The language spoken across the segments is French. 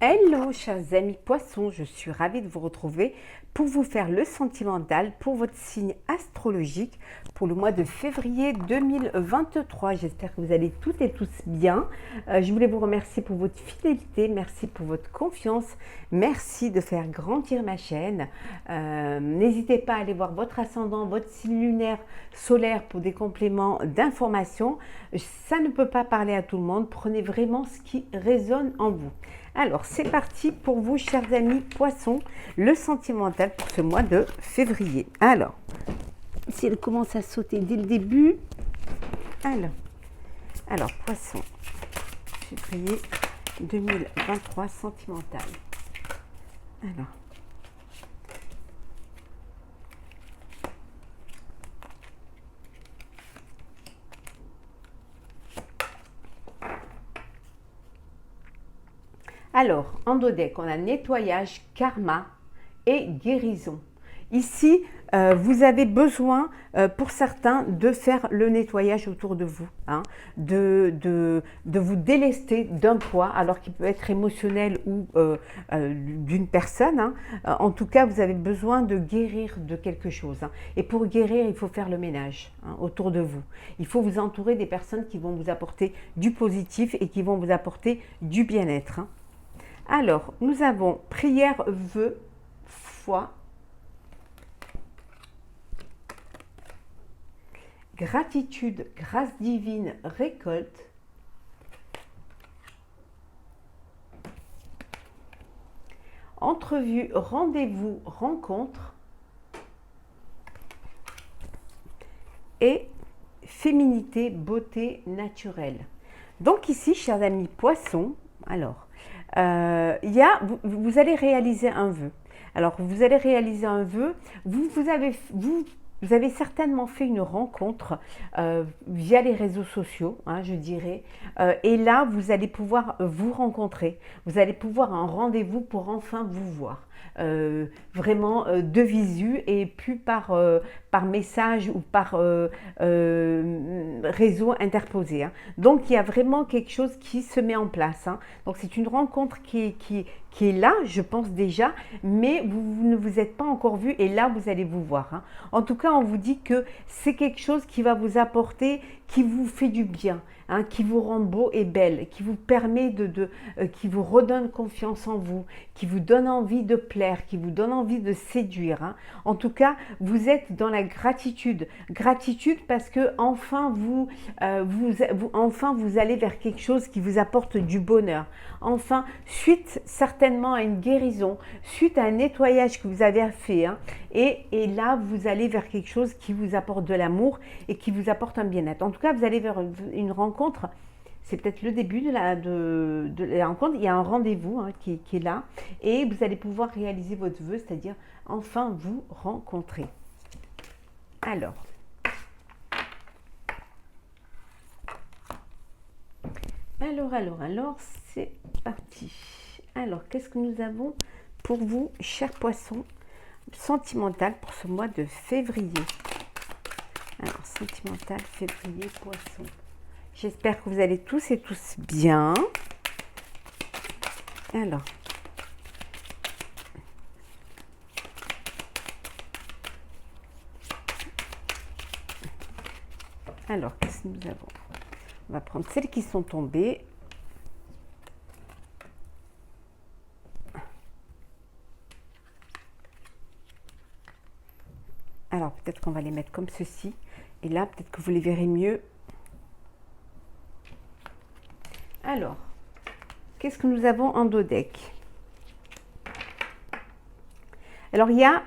Hello chers amis poissons, je suis ravie de vous retrouver pour vous faire le sentimental pour votre signe astrologique pour le mois de février 2023. J'espère que vous allez toutes et tous bien. Je voulais vous remercier pour votre fidélité, merci pour votre confiance, merci de faire grandir ma chaîne. N'hésitez pas à aller voir votre ascendant, votre signe lunaire, solaire pour des compléments d'informations. Ça ne peut pas parler à tout le monde, prenez vraiment ce qui résonne en vous. Alors, c'est parti pour vous, chers amis poissons, le sentimental pour ce mois de février. Alors, si elle commence à sauter dès le début. Alors poissons, février 2023, sentimental. Alors. Alors, en dos deck, on a nettoyage, karma et guérison. Ici, vous avez besoin, pour certains, de faire le nettoyage autour de vous, hein, de vous délester d'un poids, alors qu'il peut être émotionnel ou d'une personne. Hein. En tout cas, vous avez besoin de guérir de quelque chose. Hein. Et pour guérir, il faut faire le ménage autour de vous. Il faut vous entourer des personnes qui vont vous apporter du positif et qui vont vous apporter du bien-être. Hein. Alors, nous avons prière, vœu, foi, gratitude, grâce divine, récolte, entrevue, rendez-vous, rencontre et féminité, beauté naturelle. Donc ici, chers amis poissons, alors, vous allez réaliser un vœu. Alors, vous allez réaliser un vœu. Vous avez certainement fait une rencontre via les réseaux sociaux, hein, je dirais. Et là, vous allez pouvoir vous rencontrer. Vous allez pouvoir un rendez-vous pour enfin vous voir. Vraiment de visu et plus par message ou par réseau interposé. Hein. Donc, il y a vraiment quelque chose qui se met en place. Hein. Donc, c'est une rencontre qui est là, je pense déjà, mais vous ne vous êtes pas encore vu et là, vous allez vous voir. Hein. En tout cas, on vous dit que c'est quelque chose qui va vous apporter, qui vous fait du bien, hein, qui vous rend beau et belle, qui vous permet qui vous redonne confiance en vous, qui vous donne envie de plaire, qui vous donne envie de séduire. Hein. En tout cas, vous êtes dans la gratitude. Gratitude parce que enfin vous allez vers quelque chose qui vous apporte du bonheur. Enfin, suite certainement à une guérison, suite à un nettoyage que vous avez fait, hein, et là, vous allez vers quelque chose qui vous apporte de l'amour et qui vous apporte un bien-être. En tout cas, vous allez vers une rencontre. C'est peut-être le début de la rencontre. Il y a un rendez-vous, hein, qui est là et vous allez pouvoir réaliser votre vœu, c'est-à-dire enfin vous rencontrer. Alors, c'est parti. Alors, qu'est-ce que nous avons pour vous, chers poissons, sentimental pour ce mois de février? Alors, sentimental, février, poisson. J'espère que vous allez tous et tous bien. Alors, qu'est-ce que nous avons? On va prendre celles qui sont tombées. Alors, peut-être qu'on va les mettre comme ceci. Et là, peut-être que vous les verrez mieux. Alors, qu'est-ce que nous avons en dos deck? Alors, il y a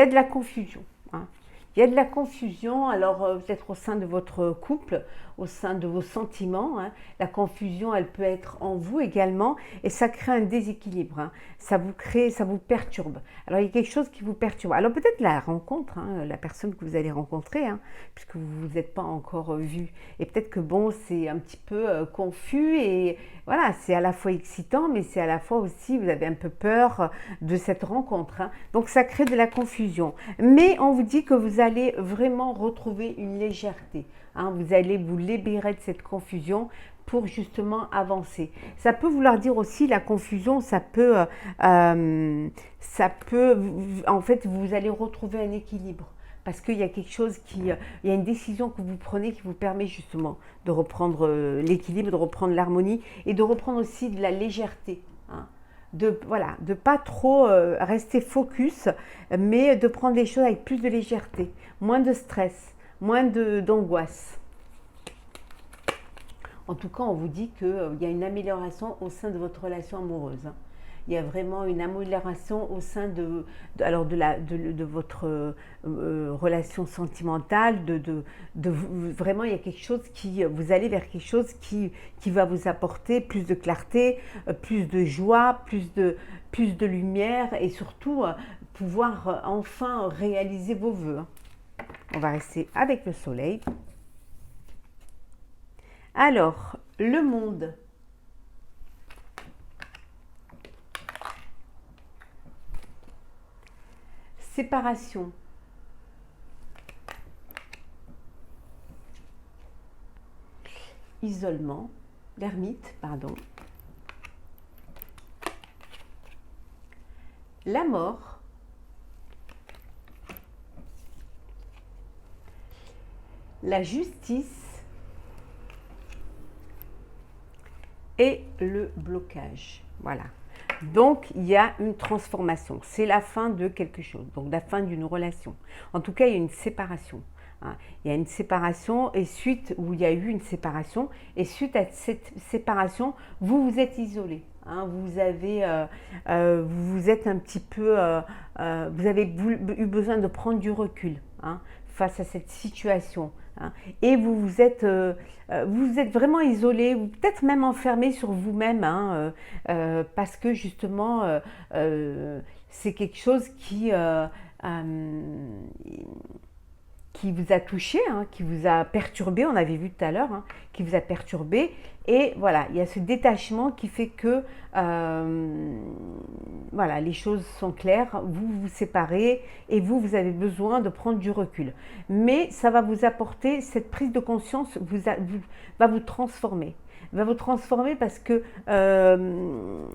de la confusion. Hein. Il y a de la confusion, alors peut-être au sein de votre couple, au sein de vos sentiments. Hein. La confusion, elle peut être en vous également et ça crée un déséquilibre. Hein. Ça vous perturbe. Alors, il y a quelque chose qui vous perturbe. Alors, peut-être la rencontre, hein, la personne que vous allez rencontrer, hein, puisque vous ne vous êtes pas encore vu. Et peut-être que bon, c'est un petit peu confus et voilà, c'est à la fois excitant, mais c'est à la fois aussi, vous avez un peu peur de cette rencontre. Hein. Donc, ça crée de la confusion. Mais on vous dit que vous allez vraiment retrouver une légèreté. Hein, vous allez vous libérer de cette confusion pour justement avancer. Ça peut vouloir dire aussi la confusion, ça peut, en fait, vous allez retrouver un équilibre. Parce qu'il y a quelque chose il y a une décision que vous prenez qui vous permet justement de reprendre l'équilibre, de reprendre l'harmonie et de reprendre aussi de la légèreté. Hein. Voilà, de pas trop rester focus, mais de prendre les choses avec plus de légèreté, moins de stress, moins d'angoisse. En tout cas, on vous dit qu'il y a une amélioration au sein de votre relation amoureuse. Hein. Il y a vraiment une amélioration au sein de votre relation sentimentale. Vraiment, il y a quelque chose vous allez vers quelque chose qui va vous apporter plus de clarté, plus de joie, plus de lumière et surtout pouvoir enfin réaliser vos vœux. Hein. On va rester avec le soleil. Alors, le monde. Séparation. Isolement. L'ermite, pardon. La mort. La justice. Et le blocage. Voilà. Donc, il y a une transformation. C'est la fin de quelque chose. Donc, la fin d'une relation. En tout cas, il y a une séparation. Hein. Il y a une séparation et suite où il y a eu une séparation. Et suite à cette séparation, vous vous êtes isolé. Hein. Vous êtes un petit peu... vous avez eu besoin de prendre du recul face à cette situation. Hein. Et vous êtes vraiment isolé, ou peut-être même enfermé sur vous-même, hein, parce que justement, c'est quelque chose qui vous a touché, hein, qui vous a perturbé, on avait vu tout à l'heure, hein, qui vous a perturbé. Et voilà, il y a ce détachement qui fait que voilà, les choses sont claires, vous vous séparez et vous avez besoin de prendre du recul. Mais ça va vous apporter, cette prise de conscience va vous transformer. Va vous transformer parce que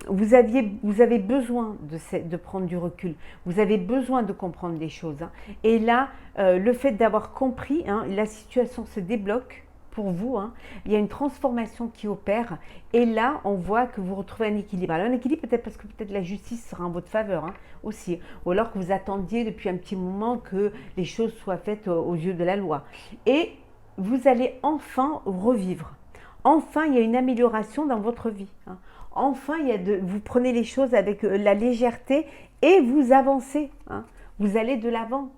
vous avez besoin de prendre du recul. Vous avez besoin de comprendre les choses. Hein. Et là, le fait d'avoir compris, hein, la situation se débloque pour vous. Hein. Il y a une transformation qui opère. Et là, on voit que vous retrouvez un équilibre. Alors un équilibre peut-être parce que peut-être la justice sera en votre faveur hein, aussi. Ou alors que vous attendiez depuis un petit moment que les choses soient faites aux yeux de la loi. Et vous allez enfin revivre. Enfin, il y a une amélioration dans votre vie. Hein. Enfin, vous prenez les choses avec la légèreté et vous avancez. Hein. Vous allez de l'avant.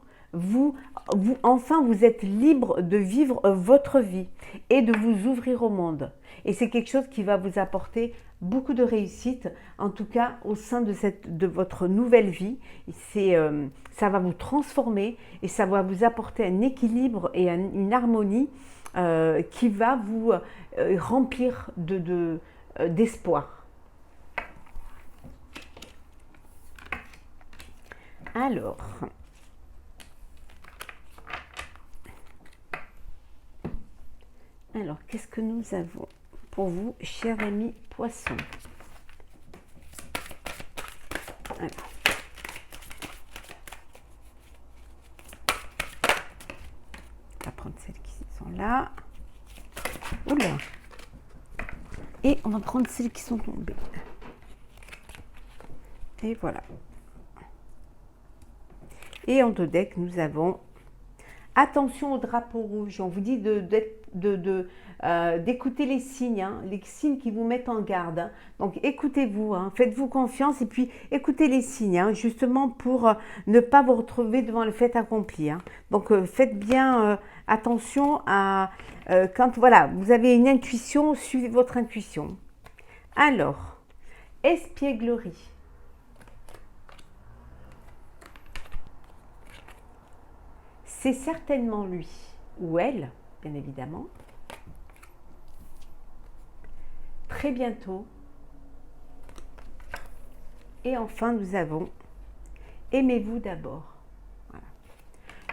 Enfin, vous êtes libre de vivre votre vie et de vous ouvrir au monde. Et c'est quelque chose qui va vous apporter beaucoup de réussite, en tout cas au sein de votre nouvelle vie. Ça va vous transformer et ça va vous apporter un équilibre et une harmonie qui va vous remplir d'espoir. Alors, qu'est-ce que nous avons pour vous, chers amis poissons? Alors. On va prendre celles qui sont là. Oula! Et on va prendre celles qui sont tombées. Et voilà. Et en deux decks, nous avons attention au drapeau rouge. On vous dit d'écouter les signes, hein, les signes qui vous mettent en garde. Hein. Donc écoutez-vous, hein, faites-vous confiance et puis écoutez les signes, hein, justement pour ne pas vous retrouver devant le fait accompli. Hein. Donc faites bien attention à quand voilà, vous avez une intuition, suivez votre intuition. Alors, espièglerie. C'est certainement lui ou elle, bien évidemment. Très bientôt. Et enfin, nous avons aimez-vous d'abord. Voilà.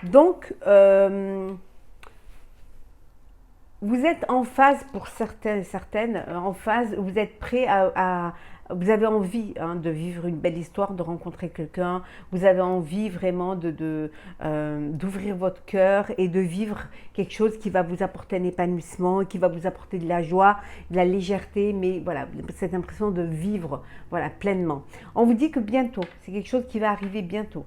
Donc, vous êtes en phase pour certaines en phase, vous êtes prêt vous avez envie de vivre une belle histoire, de rencontrer quelqu'un, vous avez envie vraiment d'ouvrir votre cœur et de vivre quelque chose qui va vous apporter un épanouissement, qui va vous apporter de la joie, de la légèreté, mais voilà, cette impression de vivre voilà, pleinement. On vous dit que bientôt, c'est quelque chose qui va arriver bientôt.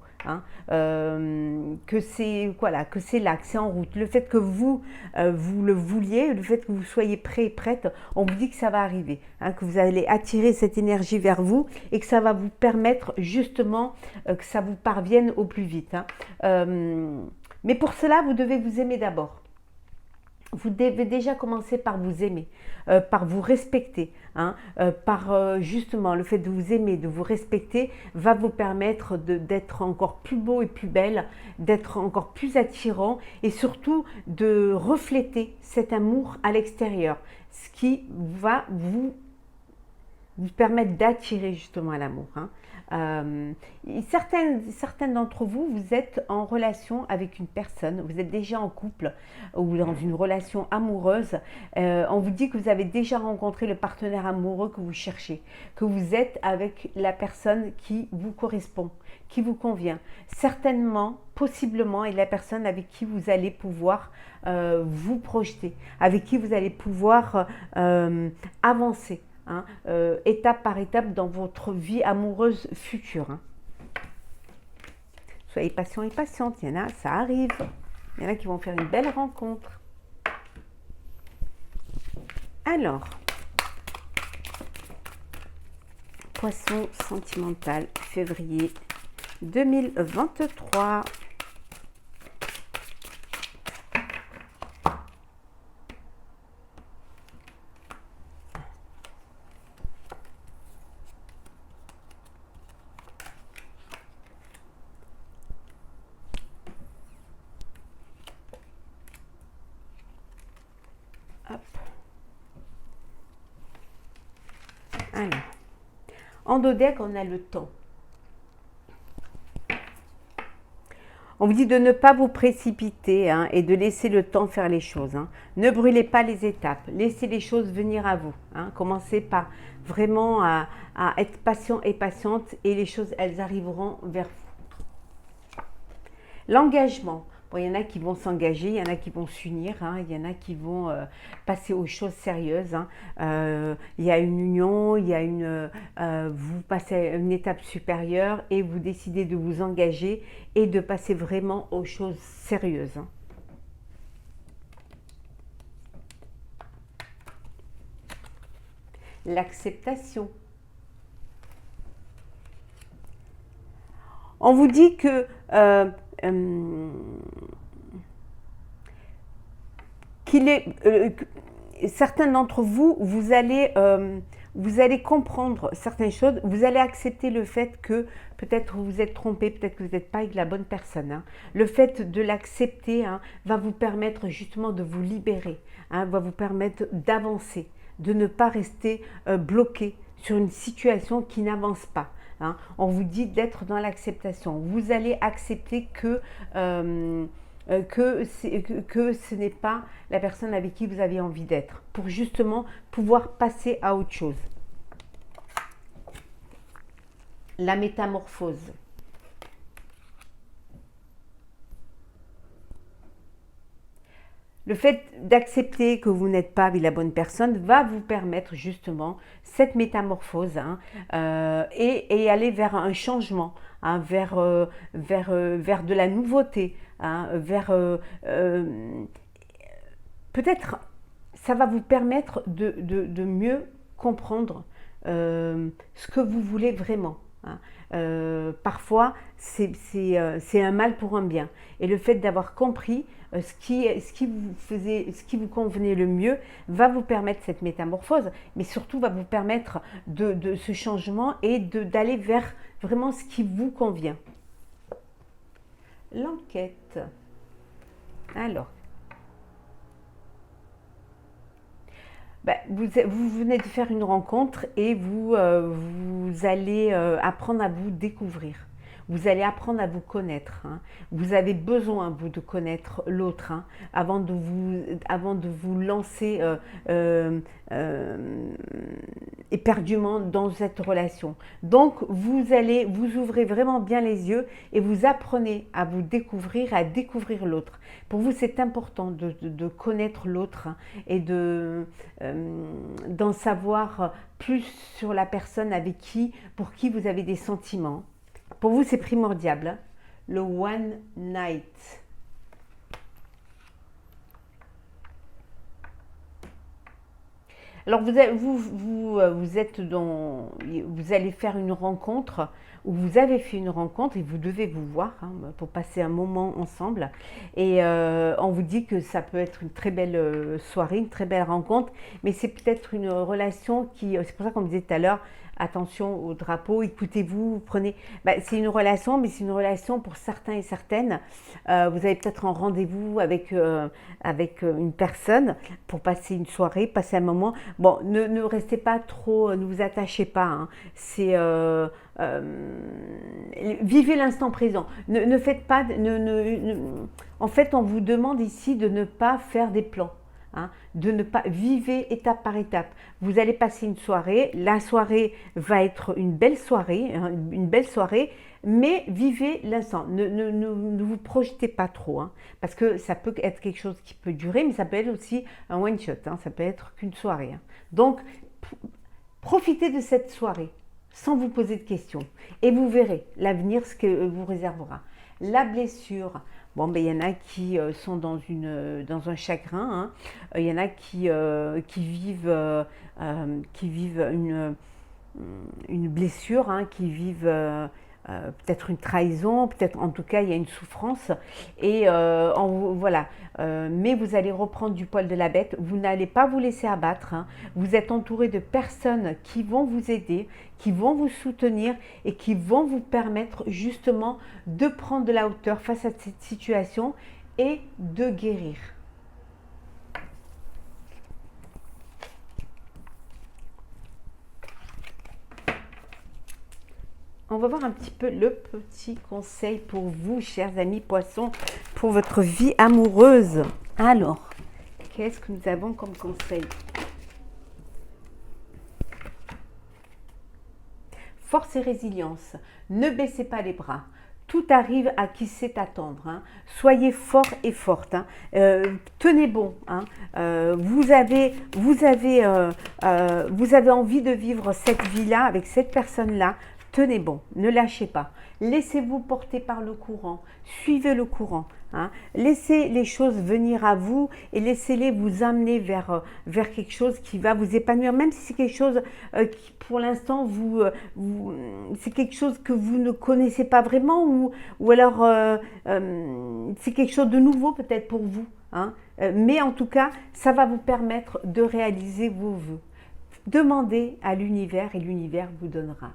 Que c'est voilà, que c'est là, que c'est en route. Le fait que vous le vouliez, le fait que vous soyez prêt et prête, on vous dit que ça va arriver, que vous allez attirer cette énergie vers vous et que ça va vous permettre justement que ça vous parvienne au plus vite. Mais pour cela, vous devez vous aimer d'abord. Vous devez déjà commencer par vous aimer, par vous respecter, par justement le fait de vous aimer, de vous respecter, va vous permettre d'être encore plus beau et plus belle, d'être encore plus attirant et surtout de refléter cet amour à l'extérieur, ce qui va vous permettre d'attirer justement l'amour. Certains d'entre vous, vous êtes en relation avec une personne, vous êtes déjà en couple ou dans une relation amoureuse. On vous dit que vous avez déjà rencontré le partenaire amoureux que vous cherchez, que vous êtes avec la personne qui vous correspond, qui vous convient. Certainement, possiblement, est la personne avec qui vous allez pouvoir vous projeter, avec qui vous allez pouvoir avancer. Étape par étape dans votre vie amoureuse future. Soyez patient et patiente, il y en a, ça arrive. Il y en a qui vont faire une belle rencontre. Alors, Poisson sentimental, février 2023. Alors, en dos deck, on a le temps. On vous dit de ne pas vous précipiter et de laisser le temps faire les choses. Ne brûlez pas les étapes, laissez les choses venir à vous. Commencez par vraiment à être patient et patiente et les choses, elles arriveront vers vous. L'engagement. Bon, il y en a qui vont s'engager, il y en a qui vont s'unir, il y en a qui vont passer aux choses sérieuses. Il y a une union, il y a vous passez à une étape supérieure et vous décidez de vous engager et de passer vraiment aux choses sérieuses. L'acceptation. On vous dit que certains d'entre vous, vous allez comprendre certaines choses, vous allez accepter le fait que peut-être vous vous êtes trompé, peut-être que vous n'êtes pas avec la bonne personne. Le fait de l'accepter va vous permettre justement de vous libérer, va vous permettre d'avancer, de ne pas rester bloqué sur une situation qui n'avance pas. On vous dit d'être dans l'acceptation. Vous allez accepter que ce n'est pas la personne avec qui vous avez envie d'être, pour justement pouvoir passer à autre chose. La métamorphose. Le fait d'accepter que vous n'êtes pas avec la bonne personne va vous permettre justement cette métamorphose et aller vers un changement, vers de la nouveauté, peut-être ça va vous permettre de mieux comprendre ce que vous voulez vraiment. Parfois, c'est un mal pour un bien. Et le fait d'avoir compris ce qui vous convenait le mieux va vous permettre cette métamorphose, mais surtout va vous permettre de ce changement et d'aller vers vraiment ce qui vous convient. L'enquête. Alors, vous venez de faire une rencontre et vous allez apprendre à vous découvrir. Vous allez apprendre à vous connaître. Hein. Vous avez besoin, vous, de connaître l'autre hein, avant de vous lancer éperdument dans cette relation. Donc, vous allez vous ouvrir vraiment bien les yeux et vous apprenez à vous découvrir, à découvrir l'autre. Pour vous, c'est important de connaître l'autre hein, et d'en savoir plus sur la personne pour qui vous avez des sentiments. Pour vous, c'est primordial. Hein. Le one night. Alors, vous allez faire une rencontre, ou vous avez fait une rencontre et vous devez vous voir hein, pour passer un moment ensemble. Et on vous dit que ça peut être une très belle soirée, une très belle rencontre, mais c'est peut-être une relation c'est pour ça qu'on me disait tout à l'heure, attention au drapeau, écoutez-vous, prenez. C'est une relation, mais c'est une relation pour certains et certaines. Vous avez peut-être un rendez-vous avec une personne pour passer une soirée, passer un moment. Bon, ne restez pas trop, ne vous attachez pas. Hein. Vivez l'instant présent. Ne faites pas. En fait, on vous demande ici de ne pas faire des plans. Hein, de ne pas vivre étape par étape. Vous allez passer une soirée, la soirée va être une belle soirée, hein, mais vivez l'instant. Ne vous projetez pas trop, hein, parce que ça peut être quelque chose qui peut durer, mais ça peut être aussi un one shot, hein, ça peut être qu'une soirée. Hein. Donc, profitez de cette soirée sans vous poser de questions, et vous verrez l'avenir ce que vous réservera. La blessure. Bon, il y en a qui sont dans un chagrin, hein. Il y en a qui vivent une blessure, hein, qui vivent peut-être une trahison, peut-être en tout cas il y a une souffrance. Et voilà. Mais vous allez reprendre du poil de la bête, vous n'allez pas vous laisser abattre. Hein. Vous êtes entouré de personnes qui vont vous aider, qui vont vous soutenir et qui vont vous permettre justement de prendre de la hauteur face à cette situation et de guérir. On va voir un petit peu le petit conseil pour vous, chers amis poissons, pour votre vie amoureuse. Alors, qu'est-ce que nous avons comme conseil ? Force et résilience. Ne baissez pas les bras. Tout arrive à qui sait attendre. Hein. Soyez fort et forte. Hein. Tenez bon. Hein. Vous avez envie de vivre cette vie-là avec cette personne-là. Tenez bon, ne lâchez pas. Laissez-vous porter par le courant. Suivez le courant. Hein. Laissez les choses venir à vous et laissez-les vous amener vers quelque chose qui va vous épanouir. Même si c'est quelque chose qui, pour l'instant, c'est quelque chose que vous ne connaissez pas vraiment ou alors c'est quelque chose de nouveau peut-être pour vous. Hein. Mais en tout cas, ça va vous permettre de réaliser vos vœux. Demandez à l'univers et l'univers vous donnera.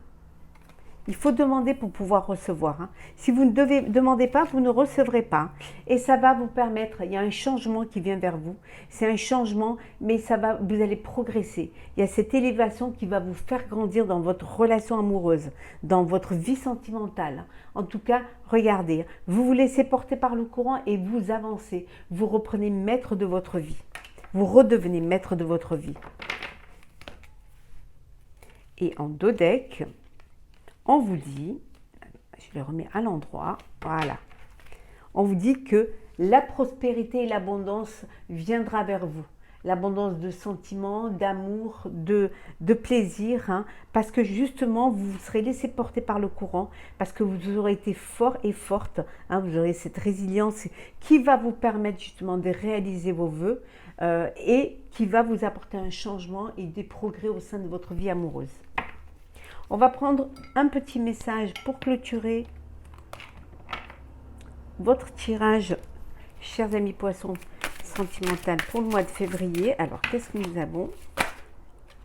Il faut demander pour pouvoir recevoir. Hein. Si vous ne demandez pas, vous ne recevrez pas. Et ça va vous permettre, il y a un changement qui vient vers vous. C'est un changement, mais vous allez progresser. Il y a cette élévation qui va vous faire grandir dans votre relation amoureuse, dans votre vie sentimentale. En tout cas, regardez, vous vous laissez porter par le courant et vous avancez. Vous reprenez maître de votre vie. Vous redevenez maître de votre vie. Et en dos deck, on vous dit, je le remets à l'endroit, voilà. On vous dit que la prospérité et l'abondance viendra vers vous. L'abondance de sentiments, d'amour, de plaisir, hein, parce que justement, vous vous serez laissé porter par le courant, parce que vous aurez été fort et forte, hein, vous aurez cette résilience qui va vous permettre justement de réaliser vos vœux et qui va vous apporter un changement et des progrès au sein de votre vie amoureuse. On va prendre un petit message pour clôturer votre tirage, chers amis poissons sentimental, pour le mois de février. Alors, qu'est-ce que nous avons ?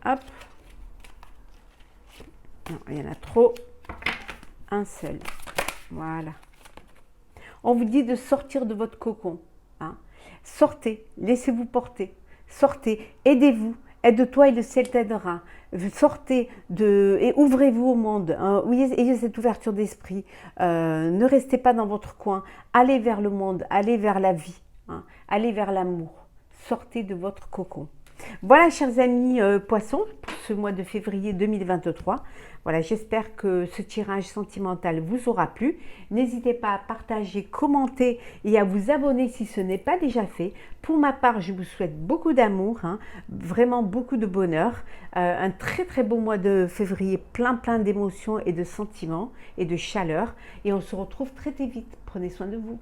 Hop. Non, il y en a trop. Un seul. Voilà. On vous dit de sortir de votre cocon. Hein. Sortez, laissez-vous porter. Sortez, aidez-vous. Aide-toi et le ciel t'aidera. Sortez et ouvrez-vous au monde. Hein. Oui, ayez cette ouverture d'esprit. Ne restez pas dans votre coin. Allez vers le monde, allez vers la vie, hein. Allez vers l'amour. Sortez de votre cocon. Voilà, chers amis poissons, pour ce mois de février 2023. Voilà, j'espère que ce tirage sentimental vous aura plu. N'hésitez pas à partager, commenter et à vous abonner si ce n'est pas déjà fait. Pour ma part, je vous souhaite beaucoup d'amour, hein, vraiment beaucoup de bonheur. Un très très beau mois de février, plein d'émotions et de sentiments et de chaleur. Et on se retrouve très vite. Prenez soin de vous.